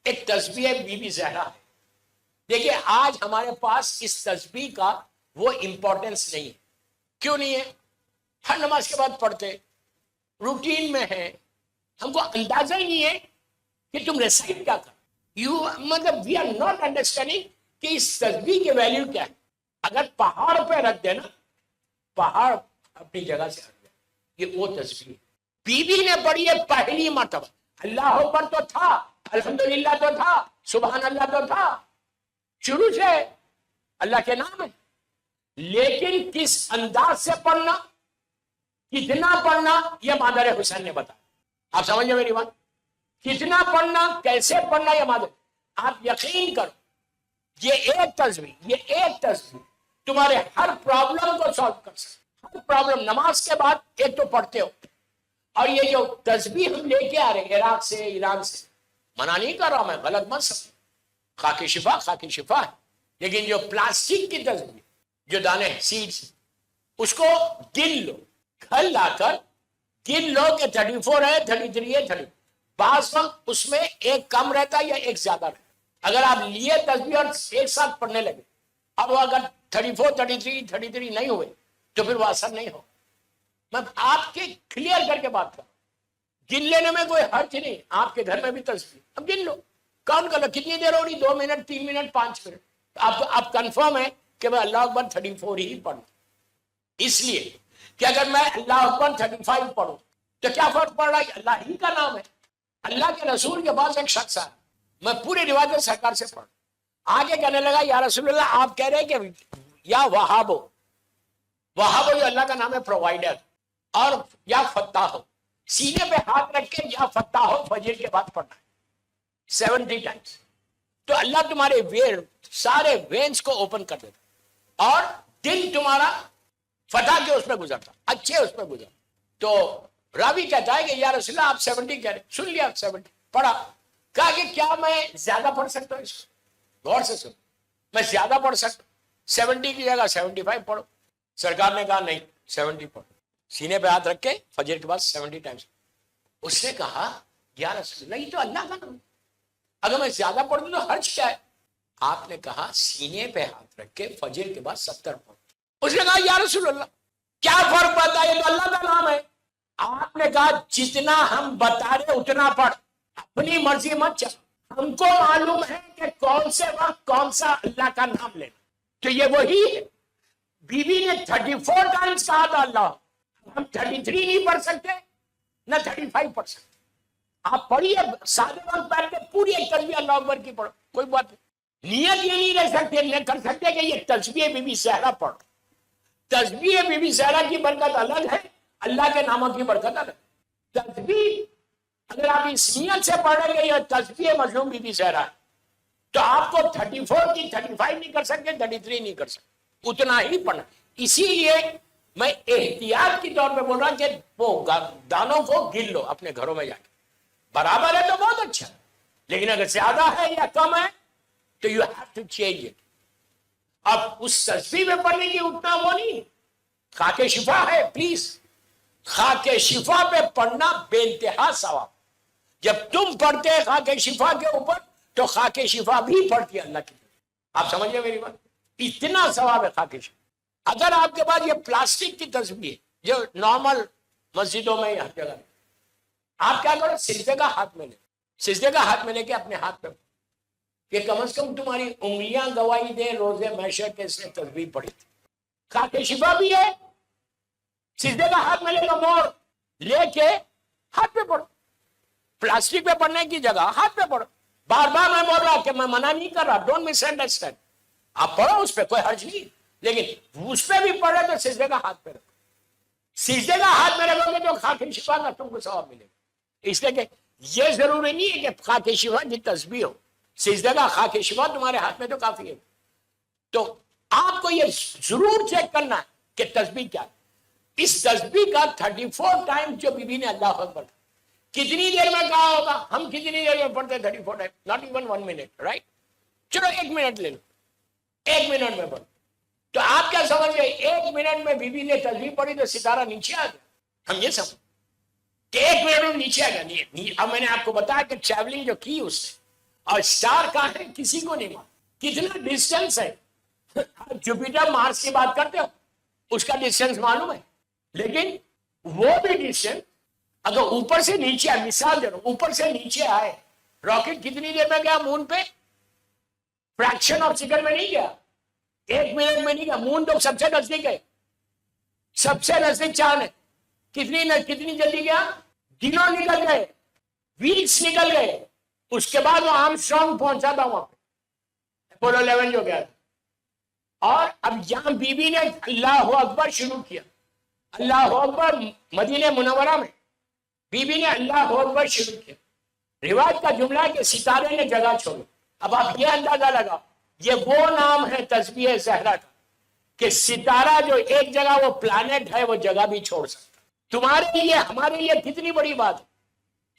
ایک تسبیح be be Zahra ہے. دیکھیے آج ہمارے پاس اس تسبیح کا وہ امپورٹنس نہیں ہے. کیوں نہیں ہے؟ ہر نماز کے بعد پڑھتے، روٹین میں ہے، ہم کو اندازہ ہی نہیں ہے کہ تم ریسائٹ کیا کر. مطلب وی آر ناٹ انڈرسٹینڈنگ کہ اس تسبیح کی ویلیو کیا ہے. اگر پہاڑ پہ رکھ دینا، پہاڑ اپنی جگہ سے ہٹ جائے، یہ وہ تسبیح ہے. بی بی نے پڑھی ہے پہلی مرتبہ. اللہ اکبر تو تھا، الحمدللہ تو تھا، سبحان اللہ تو تھا، شروع سے اللہ کے نام ہے، لیکن کس انداز سے پڑھنا، کتنا پڑھنا، یہ مادر حسین نے بتایا. آپ سمجھے میری بات؟ کتنا پڑھنا، کیسے پڑھنا، یہ مادر. آپ یقین کرو یہ ایک تسبیح تمہارے ہر پرابلم کو سالو کر سکتے. ہر پرابلم نماز کے بعد ایک تو پڑھتے ہو، اور یہ جو تسبیح ہم لے کے آ رہے ہیں عراق سے، ایران سے، منع نہیں کر رہا میں، غلط مت سمجھو، خاک شفا ہے. لیکن جو پلاسٹک کی تسبیح، جو دانے سیڈز، اس کو گن لو، گھر لا کر گن لو کہ 34 ہے، 33 ہے، 30. بعض وقت اس میں ایک کم رہتا ہے یا ایک زیادہ رہتا ہے. اگر آپ لیے تسبیح اور ایک ساتھ پڑھنے لگے، اب اگر 34 33 نہیں ہوئے تو پھر وہ اثر نہیں ہو. میں آپ کے کلیئر کر کے بات کروں، گن لینے میں کوئی حرج نہیں. آپ کے گھر میں بھی تسبیح اب گن لو، کاؤنٹ کر لو کتنی دیر ہو رہی، 2 منٹ، 3 منٹ، 5 منٹ. آپ کنفرم ہے کہ میں اللہ اکبر 34 ہی پڑھوں. اس لیے کہ اگر میں اللہ اکبر 35 پڑھوں تو کیا فرق پڑ رہا ہے؟ اللہ ہی کا نام ہے. اللہ کے رسول کے پاس ایک شخص ہے، میں پوری روایت سرکار سے پڑھ، آگے کہنے لگا یا رسول اللہ آپ کہہ رہے ہیں کہ یا وہابو جو اللہ کا نام ہے پرووائڈر، اور یا فتاح ہو، سینے پہ ہاتھ رکھ کے یا فتاح ہو فجر کے بعد پڑھنا ہے 70 ٹائمز. تو اللہ تمہارے سارے وینز کو اوپن کر دیتا اور دن تمہارا فتح کے اس میں گزرتا، اچھے اس میں گزرتا. تو راوی کہتا ہے کہ یا رسول اللہ آپ 70 کہہ رہے، سن لیا 70 پڑھا. کہا کہ کیا میں زیادہ پڑھ سکتا ہوں؟ اس کو غور سے سن، میں زیادہ پڑھ سکتا ہوں؟ 70 کی جگہ 75 پڑھو. سرکار نے کہا نہیں، 70 پڑھو، سینے پہ ہاتھ رکھ کے فجر کے بعد 70 ٹائمز. اس نے کہا یا رسول اللہ یہ تو اللہ کا نام، اگر میں زیادہ پڑھ دوں تو حرج کیا ہے؟ آپ نے کہا سینے پہ ہاتھ رکھ کے فجر کے بعد 70 پڑھو. اس نے کہا یا رسول اللہ کیا فرق پڑتا ہے، یہ تو اللہ کا نام ہے. آپ نے کہا جتنا ہم بتا رہے اتنا پڑھ، اپنی مرضی مت چل. ہم کو معلوم ہے کہ کون سے وقت کون سا اللہ کا نام لینا. تو یہ وہی ہے. بی بی نے 34 ٹائمز کہا تھا اللہ، ہم 33 نہیں پڑھ سکتے نہ 35 پڑھ سکتے. آپ پڑھیے سادے وقت بیٹھ کے پوری ایک تسبیح اللہ اکبر کی پڑھو، کوئی بات نہیں. نیت یہ نہیں رہ سکتے، نہیں کر سکتے کہ یہ تسبیح بی بی زہرا پڑھ. تسبیح بی بی زہرا کی برکت الگ ہے، اللہ کے ناموں کی برکت الگ. تسبیح اگر آپ اس نیت سے پڑھیں گے یہ تسبیح مظلوم بی بی زہرا ہے، تو آپ کو 34 کی 35 نہیں کر سکتے، 33 نہیں کر سکتے، اتنا ہی پڑھنا. اسی لیے میں احتیاط کی طور پہ بول رہا کہ وہ دانوں کو گن لو اپنے گھروں میں جا کے. برابر ہے تو بہت اچھا، لیکن اگر زیادہ ہے یا کم ہے تو you have to change it. اب اس تسبیح میں پڑھنے کی اتنا وہ نہیں. خاک شفا ہے، پلیز خاک شفا پہ پڑھنا بے انتہا ثواب. جب تم پڑھتے ہیں خاک شفا کے اوپر تو خاک شفا بھی پڑھتی ہے اللہ کی. آپ سمجھے میری بات؟ اتنا ثواب ہے خاک شفا. اگر آپ کے پاس یہ پلاسٹک کی تسبیح جو نارمل مسجدوں میں ہر جگہ، آپ کیا کرو سجدے کا ہاتھ میں لے، سجدے کا ہاتھ میں لے کے اپنے ہاتھ پہ کہ کم از کم تمہاری انگلیاں گواہی دے روزے محشر کے اس نے تسبیح پڑھی تھی. خاک شفا بھی ہے، سجدے کا ہاتھ میں لے لو، مور لے کے ہاتھ پہ پڑھو. پلاسٹک پہ پڑھنے کی جگہ ہاتھ پہ پڑھو. بار بار میں بول رہا کہ میں منع نہیں کر رہا، ڈونٹ مس انڈرسٹینڈ. آپ پڑھو، اس پہ کوئی حرج نہیں، لیکن اس پہ بھی پڑھے تو سجدے کا ہاتھ پہ رکھو. سجدے کا ہاتھ میں رکھو گے تو خاک شفا کا تم کو ثواب ملے گا. اس لیے کہ یہ ضروری نہیں ہے کہ خاک شفا کی تسبیح ہو، سجدے کا خاک شفا تمہارے ہاتھ میں تو کافی ہے. تو آپ کو یہ ضرور چیک کرنا ہے کہ تسبیح کیا ہے. اس تسبیح کا 34 ٹائم جو بی بی نے اللہ اکبر کتنی دیر میں کہا ہوگا؟ ہم کتنی دیر میں پڑھتے 34 time? Not even 1 minute, right? چلو 1 منٹ لے لو، 1 منٹ میں پڑھو. تو آپ کیا سمجھ گئے 1 منٹ میں بی بی نے تسبیح پڑھی تو ستارہ نیچے آ گیا؟ ہم یہ سمجھ کہ 1 منٹ میں نیچے آ گیا. اب میں نے آپ کو بتایا کہ ٹریولنگ جو کی اس نے، اور اسٹار کہاں ہے کسی کو نہیں معلوم. کتنا ڈسٹینس ہے. جوپیٹر مارس کی بات کرتے ہو, اس کا ڈسٹینس معلوم ہے, لیکن وہ بھی ڈسٹینس اگر اوپر سے نیچے آئے, مثال دے رہا ہوں, اوپر سے نیچے آئے, راکٹ کتنی دیر میں گیا مون پہ؟ فریکشن آف سیکنڈ میں نہیں گیا, 1 منٹ میں نہیں گیا. مون تو سب سے نزدیک ہے, سب سے نزدیک چاند ہے. کتنی جلدی گیا؟ دنوں نکل گئے, ویکس نکل گئے. اس کے بعد وہ آرمسٹرانگ پہنچا تھا وہاں پہ, اپولو 11 جو گیا. اور اب یہاں بی بی نے اللہ اکبر شروع کیا, اللہ اکبر. مدینہ منورہ میں بی بی نے اللہ اکبر شروع کیا. روایت کا جملہ ہے کہ ستارے نے جگہ چھوڑی. اب آپ یہ اندازہ لگا, یہ وہ نام ہے تسبیح زہرا کا کہ ستارہ جو ایک جگہ وہ پلانٹ ہے وہ جگہ بھی چھوڑ سکتا. تمہارے لیے ہمارے لیے کتنی بڑی بات ہے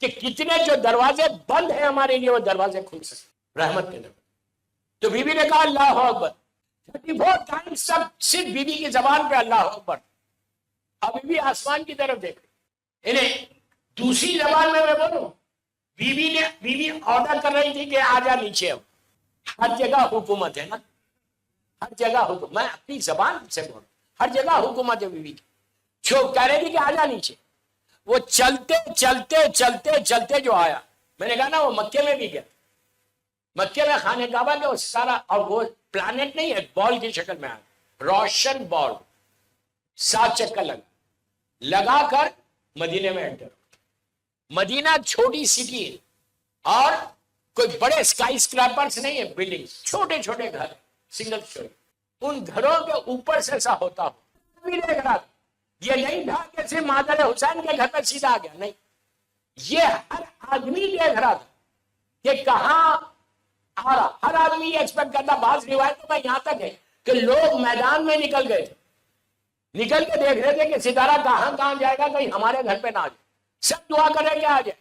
کہ کتنے جو دروازے بند ہیں ہمارے لیے وہ دروازے کھل سکتے رحمت کے دروازے. تو بی بی نے کہا اللہ اکبر 34 ٹائمز, سب صرف بی بی کی زبان پہ اللہ اکبر. ابھی بھی آسمان کی طرف دیکھ رہے. انہیں دوسری زبان میں بولوں, بی بی آرڈر کر رہی تھی کہ آ جا نیچے. اب ہر جگہ حکومت ہے نا, ہر جگہ حکومت. میں اپنی زبان سے بول رہا ہوں, ہر جگہ حکومت ہے بی بی کی. جو کہہ رہی تھی کہ آ جا نیچے, وہ چلتے چلتے چلتے چلتے جو آیا, میں نے کہا نا وہ مکے میں بھی گیا. مکے میں خانہ کعبہ کے سارا, اور وہ پلانٹ نہیں ہے, بال کی شکل میں آیا, روشن بال, 7 چکر لگا کر مدینے میں انٹر. مدینہ چھوٹی سٹی ہے اور کوئی بڑے اسکائی اسکریپرز نہیں ہے, بلڈنگ, چھوٹے چھوٹے گھر, سنگل اسٹوری. ان گھروں کے اوپر سے ایسا ہوتا ہو بھی دیکھ رہا تھا. یہ نہیں تھا کہ صرف مادر حسین کے گھر پہ سیدھا آ گیا, نہیں, یہ ہر آدمی دیکھ رہا تھا کہ کہاں آ رہا. ہر آدمی یہ ایکسپیکٹ کرتا. بعض روایتوں میں یہاں تک ہے کہ لوگ میدان میں نکل گئے تھے, نکل کے دیکھ رہے تھے کہ ستارہ کہاں جائے گا, کہیں ہمارے گھر پہ نہ آ جائے. سب دعا کر رہے کہ آ جائے.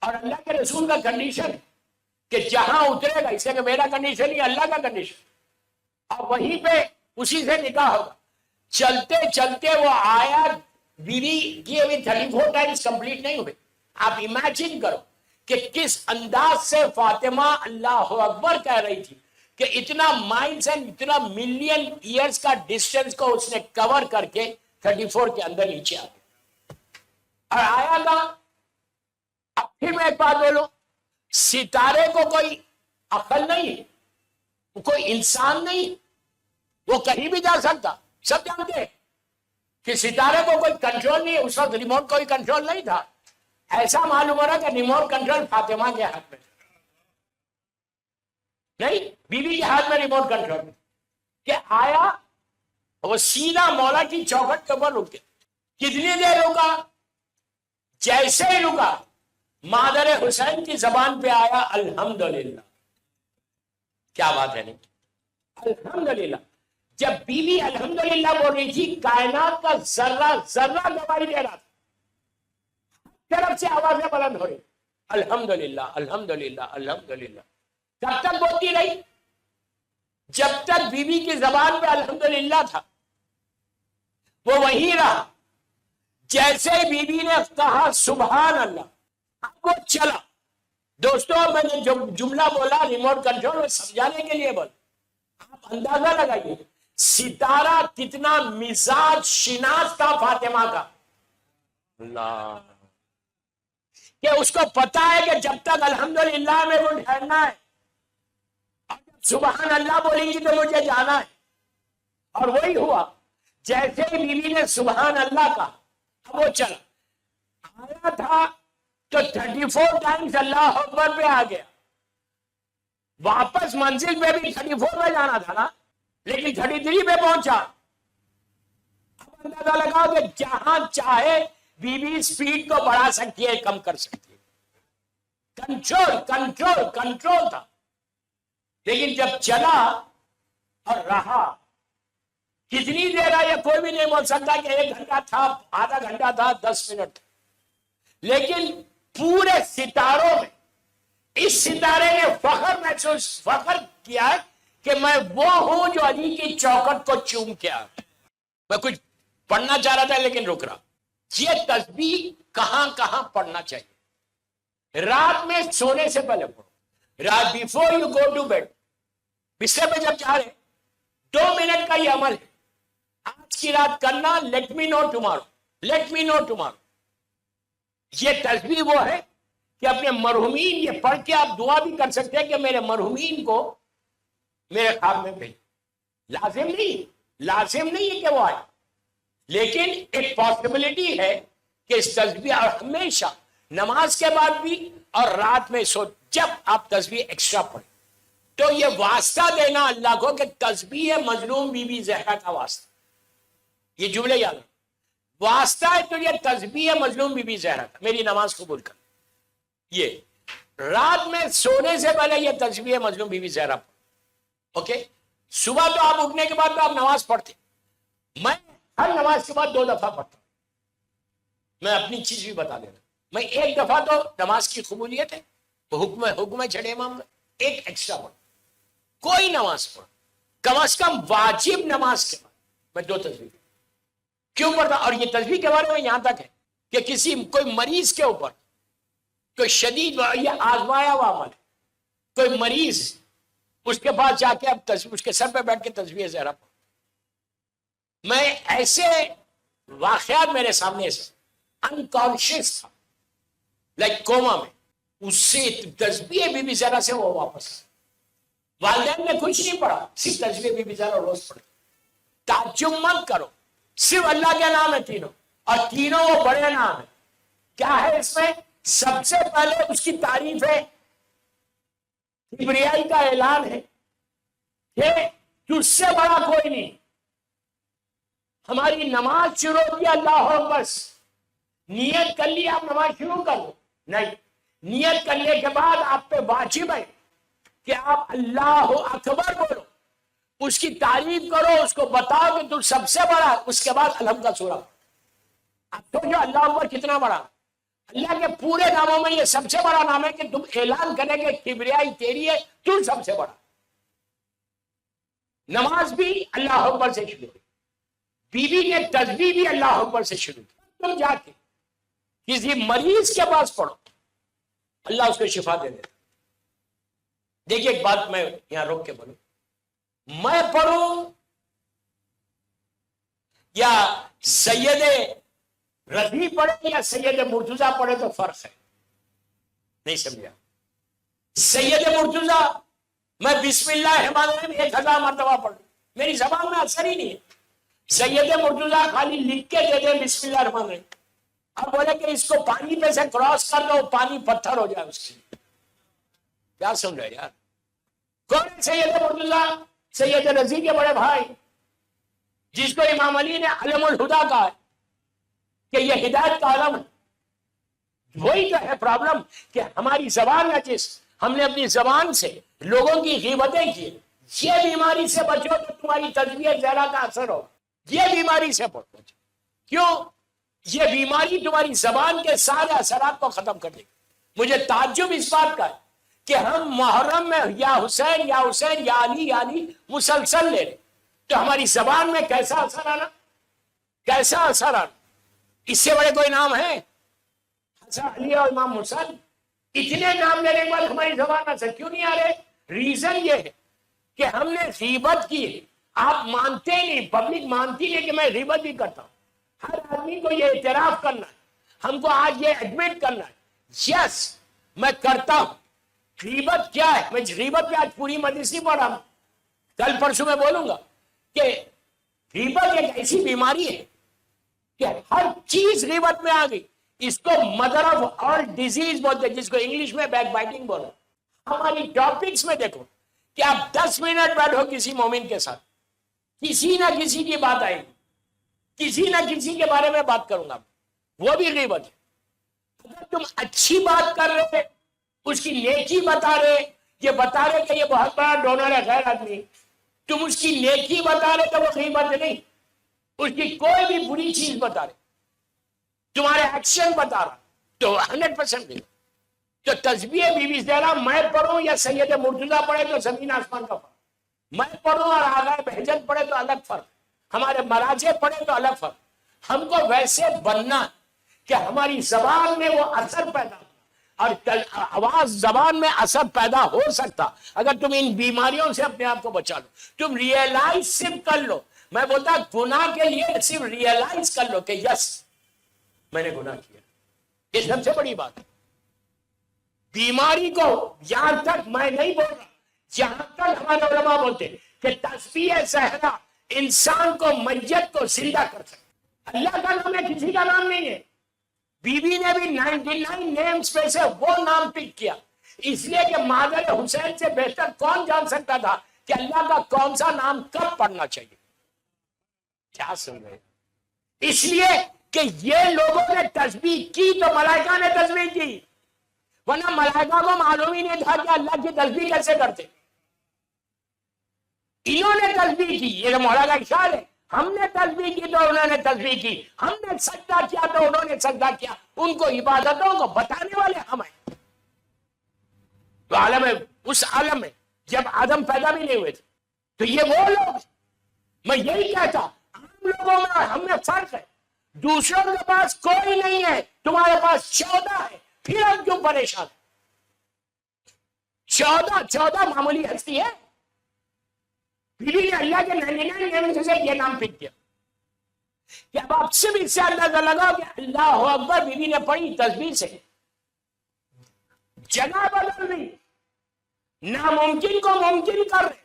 اور اللہ کے رسول کا کنڈیشن کہ جہاں اترے گا, اس سے کہ میرا کنڈیشن ہی اللہ کا کنڈیشن, اور وہیں پہ اسی سے نکاح ہوگا. چلتے چلتے وہ آیا, بیوی کی ابھی 34 ٹائمز کمپلیٹ نہیں ہوئے. آپ امیجن کرو کہ کس انداز سے فاطمہ اللہ اکبر کہہ رہی تھی کہ اتنا مائلز اینڈ اتنا ملین ایئرز کا ڈسٹینس کو اس نے کور کر کے 34 کے اندر نیچے آ گیا. اور آیا تھا. اب پھر میں ایک بات بولوں, ستارے کو کوئی عقل نہیں ہے, کوئی انسان نہیں, وہ کہیں بھی جا سکتا. سب جانتے ہیں کہ ستارے کو کوئی کنٹرول نہیں ہے. اس وقت ریموٹ کوئی کنٹرول نہیں تھا. ایسا معلوم ہو رہا کہ ریموٹ کنٹرول فاطمہ کے ہاتھ میں نہیں, بی بی کے ہاتھ میں ریموٹ کنٹرول کہ آیا وہ سیدھا مولا کی چوکھٹ کے اوپر رک گیا. کتنی دیر رکا؟ جیسے ہی رکا مادر حسین کی زبان پہ آیا الحمدللہ. کیا بات ہے, نہیں الحمدللہ. جب بی بی الحمدللہ بول رہی تھی, کائنات کا ذرہ ذرہ گواہی دے رہا تھا. طرف سے آوازیں بلند ہو رہی, الحمدللہ الحمدللہ الحمدللہ. کب تک بولتی رہی؟ جب تک بی بی کی زبان پہ الحمدللہ تھا وہ وہیں رہا. جیسے بی بی نے کہا سبحان اللہ, اب وہ چلا. دوستوں میں نے جو جملہ بولا ریموٹ کنٹرول میں سمجھانے کے لیے بولا. آپ اندازہ لگائیے ستارہ کتنا مزاج شناس تھا فاطمہ کا, اللہ, کہ اس کو پتا ہے کہ جب تک الحمدللہ میں وہ ٹھہرنا ہے, اور جب سبحان اللہ بولیں گی تو مجھے جانا ہے. اور وہی ہوا. جیسے ہی بیوی نے سبحان اللہ کہا, اب وہ چلا. آیا تھا تو 34 ٹائمز اللہ اکبر پہ آ گیا. واپس منزل پہ بھی 34 پہ جانا تھا نا, لیکن 33 پہ پہنچا. اب اندازہ لگاؤ کہ جہاں چاہے بی بی سپیڈ کو بڑھا سکتی ہے, کم کر سکتی ہے. کنٹرول کنٹرول کنٹرول تھا. لیکن جب چلا اور رہا, کتنی دیر ہے یہ کوئی بھی نہیں بول سکتا کہ 1 گھنٹہ تھا, آدھا گھنٹہ تھا, 10 منٹ تھا. لیکن پورے ستاروں میں اس ستارے نے فخر کیا کہ میں وہ ہوں جو علی کی چوکھٹ کو چوم کے آ. میں کچھ پڑھنا چاہ رہا تھا لیکن رک رہا. یہ تسبیح کہاں کہاں پڑھنا چاہیے؟ رات میں سونے سے پہلے پڑھو, رات before you go to bed, بستر پہ جب جا رہے 2 منٹ کا یہ عمل ہے، آج کی رات کرنا، لیٹ می نو ٹمارو، لیٹ می نو ٹمارو۔ یہ تسبیح وہ ہے کہ اپنے مرحومین یہ پڑھ کے آپ دعا بھی کر سکتے ہیں کہ میرے مرحومین کو میرے خواب میں بھیج، لازم نہیں ہے کہ وہ آئے، لیکن ایک پاسبلٹی ہے کہ اس تسبیح، اور ہمیشہ نماز کے بعد بھی اور رات میں جب آپ تسبیح ایکسٹرا پڑھیں تو یہ واسطہ دینا اللہ کو کہ تسبیح مظلوم بی بی زہرا کا واسطہ، یہ جملے یاد رکھیں، واسطہ ہے تو یہ تسبیح مظلوم بی بی زہرا کا، میری نماز قبول کر۔ یہ رات میں سونے سے پہلے یہ تسبیح مظلوم بی بی زہرا پڑھ، اوکے؟ صبح تو آپ اٹھنے کے بعد تو آپ نماز پڑھتے، میں ہر نماز کے بعد 2 دفعہ پڑھتا ہوں، میں اپنی چیز بھی بتا دینا، میں 1 دفعہ تو نماز کی قبولیت ہے، حکم چھڑے امام میں، 1 ایکسٹرا پڑھ، کوئی نماز پڑھ، کم از کم واجب نماز کے بعد میں 2 تسبیح کیوں پڑھتا؟ اور یہ تسبیح کے بارے میں یہاں تک ہے کہ کوئی مریض کے اوپر کوئی شدید، یہ آزمایا ہوا عمل ہے، کوئی مریض اس کے پاس جا کے اب اس کے سر پہ بیٹھ کے تسبیح زہرا پڑھ، میں ایسے واقعات میرے سامنے سے انکانشیس تھا، لائک کوما میں، اس سے تسبیح بی بی زہرا سے وہ واپس، والدین نے کچھ نہیں پڑھا، صرف تسبیح بی بی زہرا روز پڑھتے۔ تعجب مت کرو، صرف اللہ کے نام ہے تینوں، اور تینوں وہ بڑے نام ہیں۔ کیا ہے اس میں؟ سب سے پہلے اس کی تعریف ہے، کبریائی کا اعلان ہے کہ تجھ سے بڑا کوئی نہیں۔ ہماری نماز شروع کی اللہ اکبر، نیت کر لی آپ نماز شروع کر دو، نہیں، نیت کرنے کے بعد آپ پہ واجب ہے کہ آپ اللہ اکبر بولو، اس کی تعریف کرو، اس کو بتاؤ کہ تم سب سے بڑا، اس کے بعد الحمد کا سورہ۔ اب تو جو اللہ اکبر کتنا بڑا، اللہ کے پورے ناموں میں یہ سب سے بڑا نام ہے کہ تم اعلان کریں کہ کبریائی تیری ہے، تم سب سے بڑا۔ نماز بھی اللہ اکبر سے شروع ہوئی، بی بی نے تسبیح بھی اللہ اکبر سے شروع کی۔ تم جا کے کسی مریض کے پاس پڑھو، اللہ اس کو شفا دے دیتا۔ دیکھیے ایک بات میں یہاں روک کے بولوں، میں پڑھوں یا سید رضی پڑھے یا سید مرتضیٰ پڑھے تو فرق ہے، نہیں سمجھا؟ سید مرتضیٰ میں بسم اللہ الرحمن الرحیم 1000 مرتبہ پڑھ، میری زبان میں اثر ہی نہیں ہے۔ سید مرتضیٰ خالی لکھ کے دے دیں بسم اللہ الرحمن الرحیم، اب بولے کہ اس کو پانی پہ سے کراس کر دو، پانی پتھر ہو جائے اس کے لیے، کیا سن رہے یار؟ کون ہے سید مرتضیٰ؟ سید رضی کے بڑے بھائی، جس کو امام علی نے علم الہدا کہا ہے کہ یہ ہدایت کا علم ہے۔ وہی تو ہے پرابلم کہ ہماری زبان نجس، ہم نے اپنی زبان سے لوگوں کی غیبتیں کی۔ یہ بیماری سے بچو تو تمہاری تسبیح زہرا کا اثر ہو، یہ بیماری سے بچو۔ کیوں؟ یہ بیماری تمہاری زبان کے سارے اثرات کو ختم کر دے گی۔ مجھے تعجب اس بات کا ہے کہ ہم محرم میں یا حسین یا حسین یا علی یا علی مسلسل لے رہے، تو ہماری زبان میں کیسا اثر آنا، کیسا اثر آنا؟ اس سے بڑے کوئی نام ہے؟ حسن علی اور امام حسین، اتنے نام لینے کے بعد ہماری زبان میں سے کیوں نہیں آ رہے؟ ریزن یہ ہے کہ ہم نے غیبت کی ہے۔ آپ مانتے نہیں، پبلک مانتی نہیں کہ میں غیبت بھی کرتا ہوں۔ ہر آدمی کو یہ اعتراف کرنا ہے، ہم کو آج یہ ایڈمٹ کرنا ہے، یس میں کرتا ہوں۔ غیبت کیا ہے؟ میں غیبت پہ آج پوری مجلس نہیں پڑھ رہا ہوں، کل پرسوں میں بولوں گا کہ غیبت ایک ایسی بیماری ہے کہ ہر چیز غیبت میں آ گئی۔ اس کو مدر آف آل ڈیزیز بولتے ہیں، جس کو انگلش میں بیک بائٹنگ بولتے۔ ہماری ٹاپکس میں دیکھو کہ آپ 10 منٹ بیٹھو کسی مومن کے ساتھ، کسی نہ کسی کی بات آئے گی، کسی نہ کسی کے بارے میں بات کروں گا، وہ بھی غیبت ہے۔ اگر تم اچھی بات کر رہے، اس کی نیکی بتا رہے، یہ بتا رہے کہ یہ بہت بڑا ڈونر ہے غیر آدمی، تم اس کی نیکی بتا رہے تو وہ غیبت نہیں، اس کی کوئی بھی بری چیز بتا رہے، تمہارے ایکشن بتا رہا تو 100% غیبت۔ تو تسبیح بی بی زہرا میں پڑھوں یا سید مرتضیٰ پڑھے تو زمین آسمان کا فرق، میں پڑھوں اور آغا بہجت پڑھے تو الگ فرق، ہمارے مراجع پڑھے تو الگ فرق۔ ہم کو ویسے بننا کہ ہماری زبان میں وہ اثر پیدا ہو، اور آواز زبان میں اثر پیدا ہو سکتا اگر تم ان بیماریوں سے اپنے آپ کو بچا لو. تم ریئلائز صرف کر لو. میں بولتا گناہ کے لیے صرف ریئلائز کر لو کہ یس میں نے گناہ کیا. یہ سب سے بڑی بات ہے. بیماری کو یہاں تک میں نہیں بول رہا جہاں تک ہمارے علماء بولتے کہ تسبیح صحرا انسان کو میت کو زندہ کر سکتا. اللہ کا نام ہے, کسی کا نام نہیں ہے. بی بی نے بھی 99 نیمز میں سے وہ نام پک کیا اس لیے کہ مادر حسین سے بہتر کون جان سکتا تھا کہ اللہ کا کون سا نام کب پڑھنا چاہیے. کیا سن رہے؟ اس لیے کہ یہ لوگوں نے تسبیح کی تو ملائکہ نے تسبیح کی, ورنہ ملائکہ کو معلوم ہی نہیں تھا کہ اللہ کی تسبیح کیسے کرتے. انہوں نے تسبیح کی. یہ تو مولا کا اشارہ ہے. ہم نے تسبیح کی تو انہوں نے تسبیح کی, ہم نے سجدہ کیا تو انہوں نے سجدہ کیا. ان کو عبادتوں کو بتانے والے ہم ہیں. تو عالم ہے, اس عالم میں جب آدم پیدا بھی نہیں ہوئے تھے تو یہ وہ لوگ, میں یہی کہتا عام لوگوں میں ہم میں فرق ہے. دوسروں کے پاس کوئی نہیں ہے, تمہارے پاس 14 ہے, پھر ہم کیوں پریشان. 14 معمولی ہستی ہے. بیوی نے اللہ کے 99 نعمتوں سے یہ نام پک کیا کہ اب آپ سے بھی اس سے اندازہ لگاؤ کہ اللہ اکبر بیوی نے پڑھی تسبیح سے جگہ بدل دی, ناممکن کو ممکن کر رہے,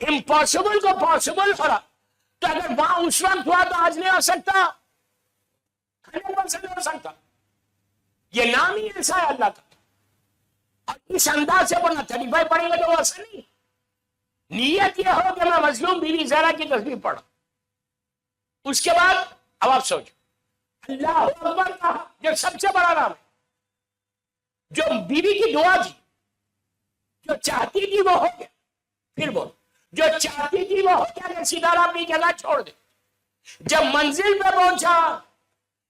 امپاسبل کو پاسبل کرا. تو اگر وہاں اس وقت ہوا تو آج نہیں ہو سکتا, 100% ہو سکتا. یہ نام ہی ایسا ہے اللہ کا. اور اس انداز سے پڑھنا 35 پڑھیں گے تو وہ ایسا نہیں. نیت یہ ہو کہ میں مظلوم بیوی زہرا کی تسبیح پڑھا. اس کے بعد اب آپ سوچو اللہ اکبر کہا جو سب سے بڑا نام ہے. جو بیوی کی دعا تھی, جو چاہتی تھی وہ ہو گیا. پھر بول, جو چاہتی تھی وہ ہو گیا کہ ستارہ اپنی جگہ چھوڑ دے. جب منزل پہ پہنچا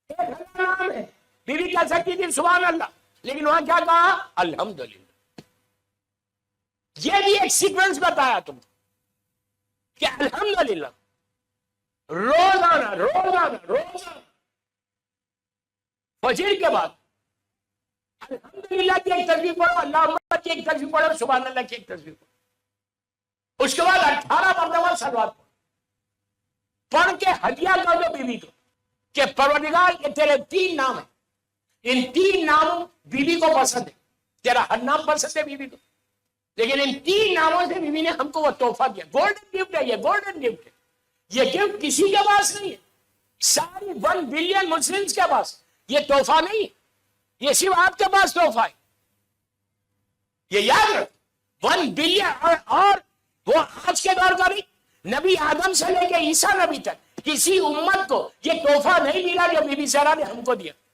1000 نام ہے, بیوی کہہ سکتی تھی سبحان اللہ, لیکن وہاں کیا کہا الحمدللہ. یہ بھی ایک سیکوینس بتایا تم کو کہ الحمدللہ روزانہ فجر کے بعد الحمدللہ کی ایک تسبیح پڑھو, اللہ اکبر کی ایک تسبیح پڑھو, سبحان اللہ کی ایک تسبیح پڑھو. اس کے بعد 18 مرتبہ صلوات پڑھ کے ہدیہ کر دو بیوی کو کہ پروردگار یہ تیرے 3 نام ہیں, ان 3 ناموں بیوی کو پسند ہے. تیرا ہر نام پسند ہے بیوی کو, لیکن ان 3 ناموں سے بیوی نے ہم کو وہ تحفہ دیا. گولڈن گفٹ ہے یہ, گولڈن گفٹ ہے. یہ گفٹ کسی کے پاس نہیں ہے, ساری 1 بلین مسلمز کے پاس. یہ تحفہ نہیں, یہ صرف آپ کے پاس تحفہ ہے. یہ یاد رکھ, 1 بلین. اور وہ آج کے دور کا نہیں, نبی آدم سے لے کے عیسیٰ نبی تک کسی امت کو یہ تحفہ نہیں ملا جو بی بی زہرا نے ہم کو دیا.